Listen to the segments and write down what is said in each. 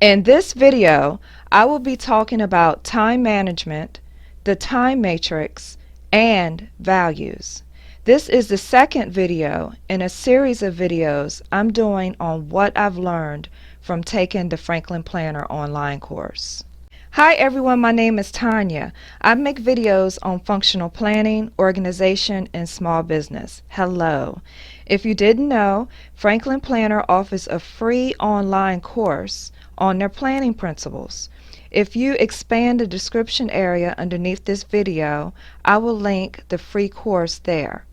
In this video, I will be talking about time management, the time matrix, and values. This is the second video in a series of videos I'm doing on what I've learned from taking the Franklin Planner online course. Hi everyone, my name is Tonya. I make videos on functional planning, organization, and small business. Hello. If you didn't know, Franklin Planner offers a free online course on their planning principles. If you expand the description area underneath this video, I will link the free course there.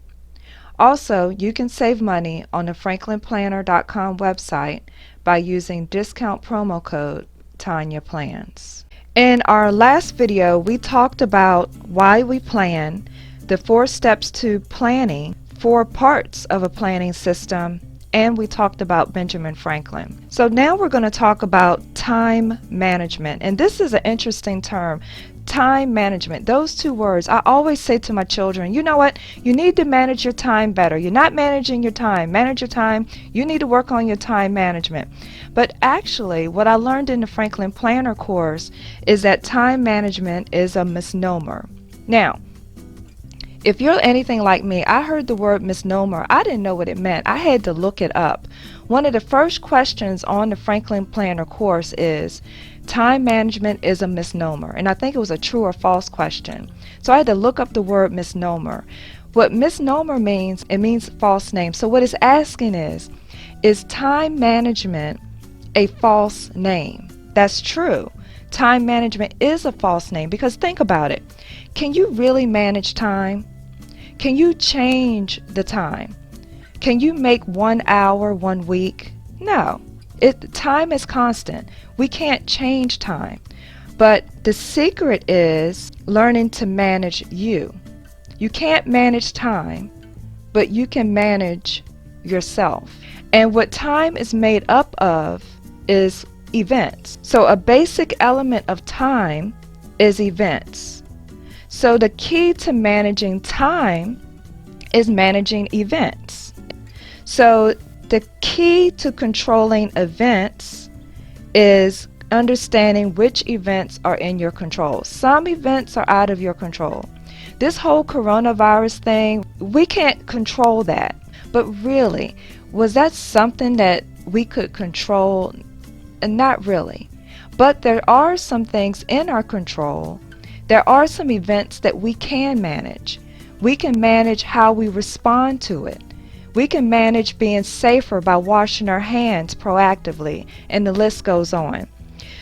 Also, you can save money on the franklinplanner.ca website by using discount promo code Tonya Plans. In our last video, we talked about why we plan, the 4 steps to planning, 4 parts of a planning system, and we talked about Benjamin Franklin. So now we're going to talk about time management, and this is an interesting term. Time management, those 2 words. I always say to my children, you know what, you need to manage your time better. You're not managing your time. Manage your time. You need to work on your time management. But actually, what I learned in the Franklin Planner course is that time management is a misnomer. Now, if you're anything like me, I heard the word misnomer. I didn't know what it meant. I had to look it up. One of the first questions on the Franklin Planner course is, time management is a misnomer. And I think it was a true or false question. So I had to look up the word misnomer. What misnomer means, it means false name. So what it's asking is time management a false name? That's true. Time management is a false name because think about it. Can you really manage time? Can you change the time? Can you make 1 hour 1 week? No. Time is constant. We can't change time. But the secret is learning to manage you. You can't manage time, but you can manage yourself. And what time is made up of is events. So a basic element of time is events. So the key to managing time is managing events. So the key to controlling events is understanding which events are in your control. Some events are out of your control. This whole coronavirus thing, we can't control that. But really, was that something that we could control? Not really. But there are some things in our control. There are some events that we can manage. We can manage how we respond to it. We can manage being safer by washing our hands proactively, and the list goes on.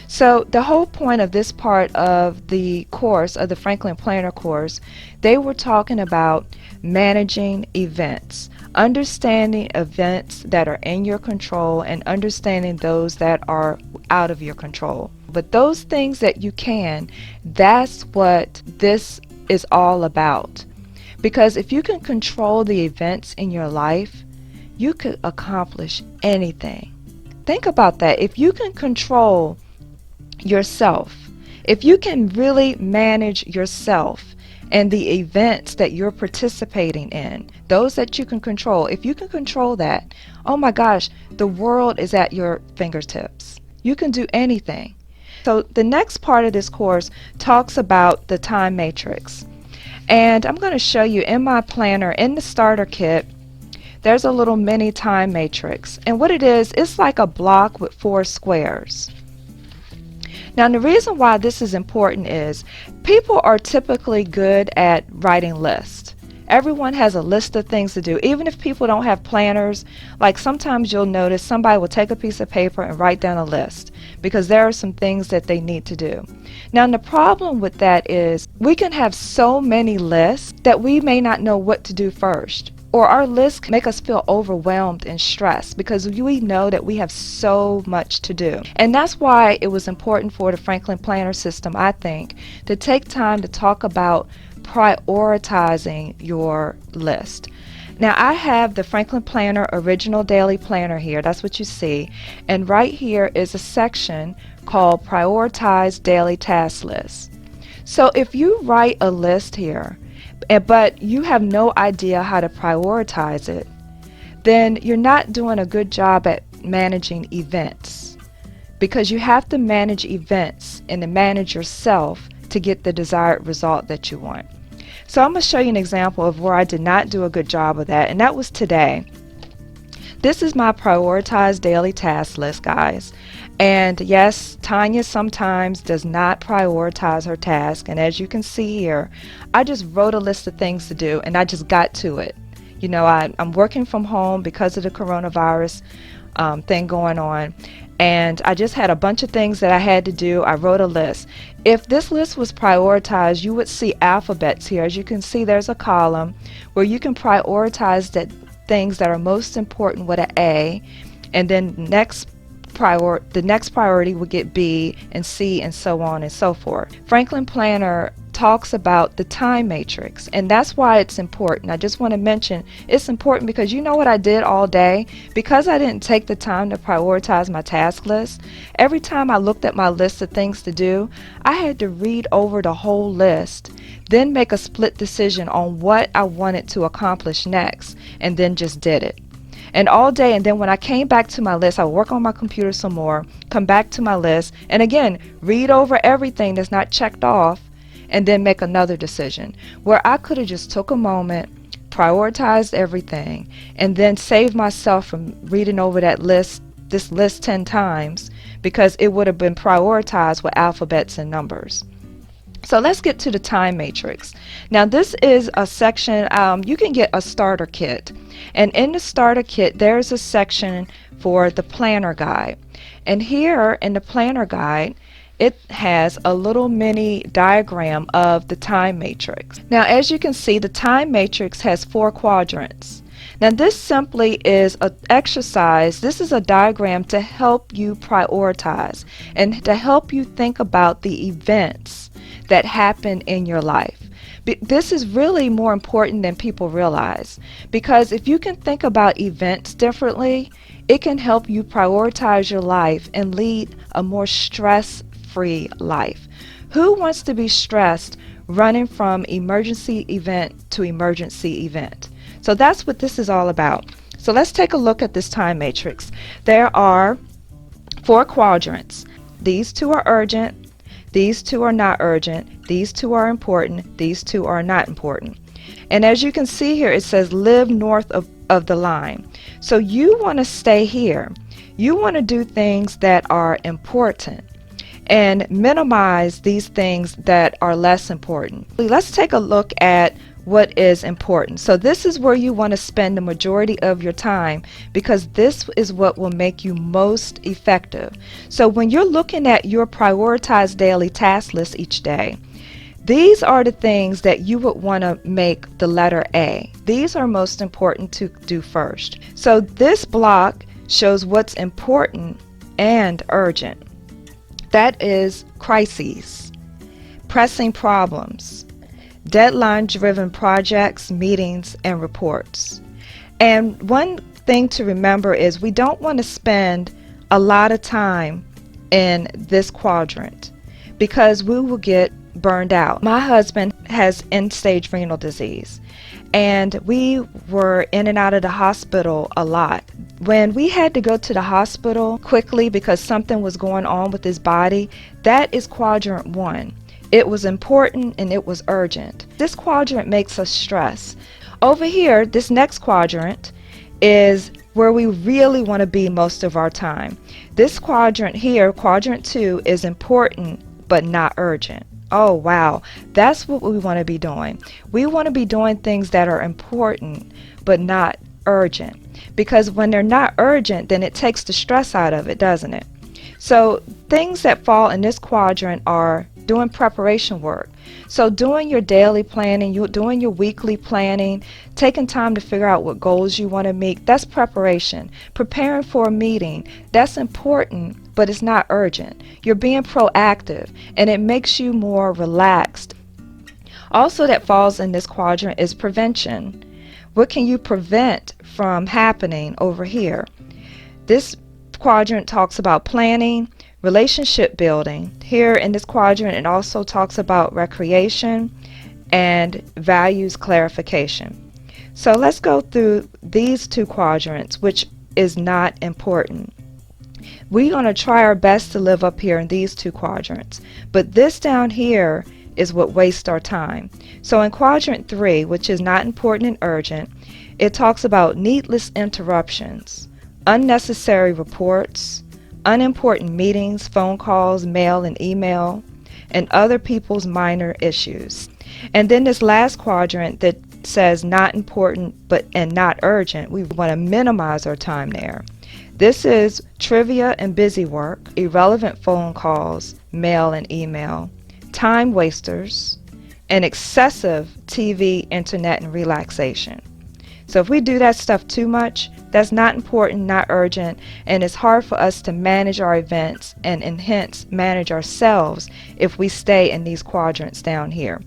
So the whole point of this part of the course, of the Franklin Planner course, they were talking about managing events, understanding events that are in your control and understanding those that are out of your control. But those things that you can, that's what this is all about. Because if you can control the events in your life, you could accomplish anything. Think about that. If you can control yourself, if you can really manage yourself and the events that you're participating in, those that you can control, if you can control that, oh my gosh, the world is at your fingertips. You can do anything. So the next part of this course talks about the time matrix. And I'm going to show you in my planner, in the starter kit, there's a little mini time matrix. And what it is, it's like a block with 4 squares. Now the reason why this is important is people are typically good at writing lists. Everyone has a list of things to do. Even if people don't have planners, like sometimes you'll notice somebody will take a piece of paper and write down a list because there are some things that they need to do. Now the problem with that is we can have so many lists that we may not know what to do first. Or our lists can make us feel overwhelmed and stressed because we know that we have so much to do. And that's why it was important for the Franklin Planner system, I think, to take time to talk about prioritizing your list. Now I have the Franklin Planner Original Daily Planner here. That's what you see. And right here is a section called Prioritize Daily Task List. So if you write a list here, but you have no idea how to prioritize it, then you're not doing a good job at managing events. because you have to manage events and to manage yourself to get the desired result that you want. So I'm going to show you an example of where I did not do a good job of that, and that was today. This is my prioritized daily task list, guys. And yes, Tonya sometimes does not prioritize her task, and as you can see here, I just wrote a list of things to do and I just got to it. You know, I'm working from home because of the coronavirus thing going on, and I just had a bunch of things that I had to do. I wrote a list. If this list was prioritized, you would see alphabets here. As you can see, there's a column where you can prioritize the things that are most important with an A, and then the next priority would get B and C and so on and so forth. Franklin Planner talks about the time matrix, and that's why it's important. I just want to mention it's important because you know what I did all day? Because I didn't take the time to prioritize my task list, every time I looked at my list of things to do, I had to read over the whole list, then make a split decision on what I wanted to accomplish next, and then just did it. And all day, and then when I came back to my list, I would work on my computer some more, come back to my list, and again, read over everything that's not checked off, and then make another decision. Where I could have just took a moment, prioritized everything, and then saved myself from reading over this list 10 times, because it would have been prioritized with alphabets and numbers. So let's get to the time matrix. Now this is a section, you can get a starter kit, and in the starter kit there's a section for the planner guide, and here in the planner guide it has a little mini diagram of the time matrix. Now as you can see, the time matrix has 4 quadrants. Now this simply is an exercise. This is a diagram to help you prioritize and to help you think about the events that happen in your life. This is really more important than people realize, because if you can think about events differently, it can help you prioritize your life and lead a more stress-free life. Who wants to be stressed running from emergency event to emergency event? So that's what this is all about. So let's take a look at this time matrix. There are 4 quadrants. These 2 are urgent. These 2 are not urgent. These 2 are important. These 2 are not important. And as you can see here, it says live north of the line. So you want to stay here. You want to do things that are important and minimize these things that are less important. Let's take a look at what is important. So this is where you want to spend the majority of your time, because this is what will make you most effective. So when you're looking at your prioritized daily task list each day, these are the things that you would want to make the letter A. These are most important to do first. So this block shows what's important and urgent. That is crises, pressing problems, deadline-driven projects, meetings, and reports. And one thing to remember is we don't want to spend a lot of time in this quadrant because we will get burned out. My husband has end-stage renal disease, and we were in and out of the hospital a lot. When we had to go to the hospital quickly because something was going on with his body, that is quadrant 1. It was important and it was urgent. This quadrant makes us stress. Over here, this next quadrant is where we really want to be most of our time. This quadrant here, quadrant 2, is important but not urgent. Oh wow, that's what we want to be doing. We want to be doing things that are important but not urgent, because when they're not urgent, then it takes the stress out of it, doesn't it? So things that fall in this quadrant are doing preparation work. So doing your daily planning, doing your weekly planning, taking time to figure out what goals you want to meet, that's preparation. Preparing for a meeting, that's important, but it's not urgent. You're being proactive and it makes you more relaxed. Also that falls in this quadrant is prevention. What can you prevent from happening over here? This quadrant talks about planning, relationship building. Here in this quadrant it also talks about recreation and values clarification. So let's go through these 2 quadrants, which is not important. We're going to try our best to live up here in these two quadrants. But this down here is what wastes our time. So in quadrant 3, which is not important and urgent, it talks about needless interruptions, unnecessary reports, unimportant meetings, phone calls, mail and email, and other people's minor issues. And then this last quadrant that says not important and not urgent, we want to minimize our time there. This is trivia and busy work, irrelevant phone calls, mail and email, time wasters, and excessive TV, internet, and relaxation. So if we do that stuff too much, that's not important, not urgent, and it's hard for us to manage our events and hence manage ourselves if we stay in these quadrants down here.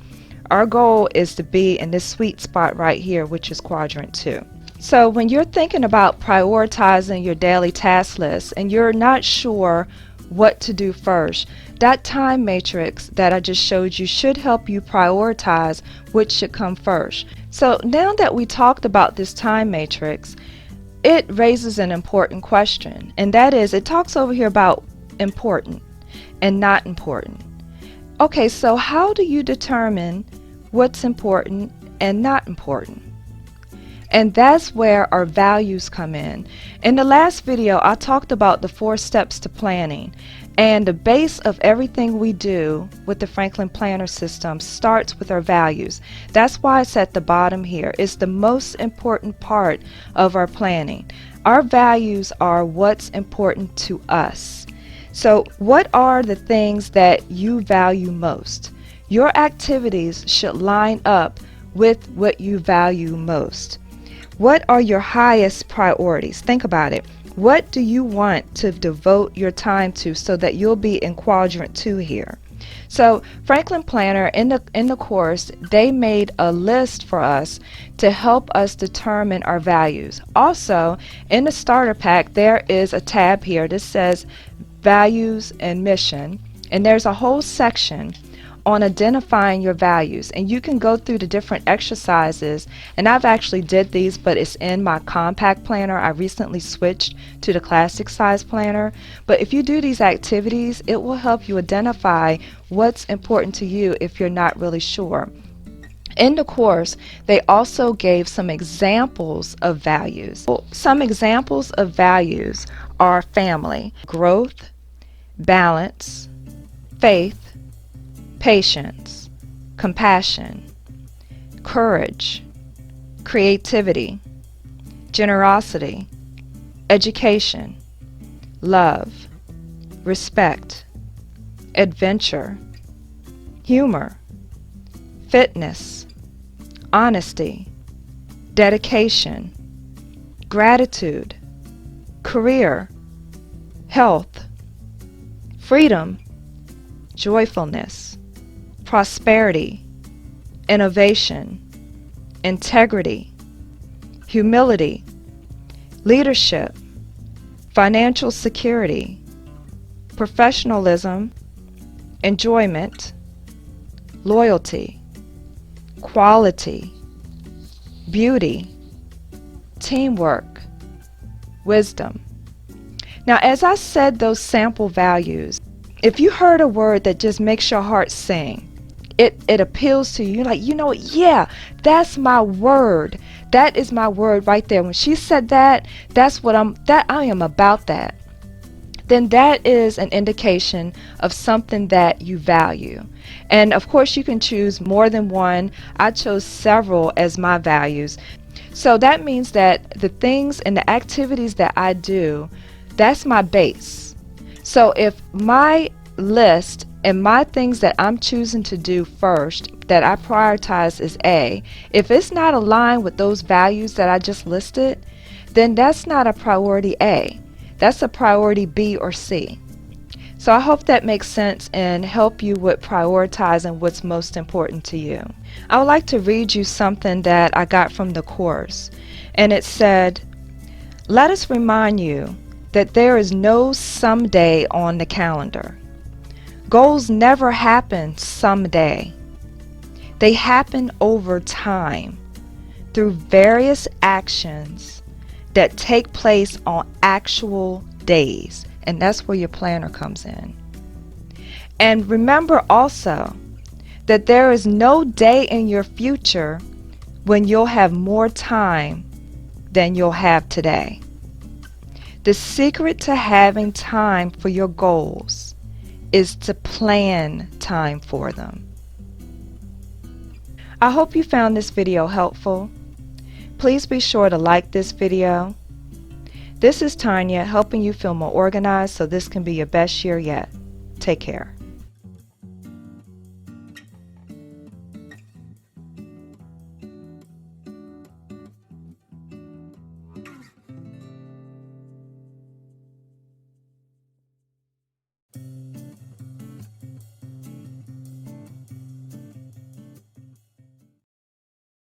Our goal is to be in this sweet spot right here, which is quadrant 2. So when you're thinking about prioritizing your daily task list and you're not sure what to do first, that time matrix that I just showed you should help you prioritize which should come first. So now that we talked about this time matrix, it raises an important question, and that is, it talks over here about important and not important. Okay, so how do you determine what's important and not important? And that's where our values come in. In the last video, I talked about the 4 steps to planning, and the base of everything we do with the Franklin Planner system starts with our values. That's why it's at the bottom here. It's the most important part of our planning. Our values are what's important to us. So what are the things that you value most? Your activities should line up with what you value most. What are your highest priorities? Think about it. What do you want to devote your time to so that you'll be in quadrant 2 here? So Franklin Planner, in the course, they made a list for us to help us determine our values. Also, in the starter pack, there is a tab here that says Values and Mission, and there's a whole section on identifying your values, and you can go through the different exercises, and I've actually did these, but it's in my compact planner. I recently switched to the classic size planner, but if you do these activities, it will help you identify what's important to you if you're not really sure. In the course, they also gave some examples of values. Some examples of values are family, growth, balance, faith, patience, compassion, courage, creativity, generosity, education, love, respect, adventure, humor, fitness, honesty, dedication, gratitude, career, health, freedom, joyfulness, prosperity, innovation, integrity, humility, leadership, financial security, professionalism, enjoyment, loyalty, quality, beauty, teamwork, wisdom. Now, as I said those sample values, if you heard a word that just makes your heart sing, it appeals to you. You're like, you know what? Yeah, that's my word. That is my word right there. When she said that, I am about that. Then that is an indication of something that you value. And of course, you can choose more than one. I chose several as my values. So that means that the things and the activities that I do, that's my base. So if my list and my things that I'm choosing to do first that I prioritize is A, if it's not aligned with those values that I just listed, then that's not a priority A. That's a priority B or C. So I hope that makes sense and help you with prioritizing what's most important to you. I would like to read you something that I got from the course, and it said, "Let us remind you that there is no someday on the calendar. Goals never happen someday. They happen over time through various actions that take place on actual days." and that's where your planner comes in. And remember also that there is no day in your future when you'll have more time than you'll have today. The secret to having time for your goals is to plan time for them. I hope you found this video helpful. Please be sure to like this video. This is Tonya helping you feel more organized so this can be your best year yet. Take care.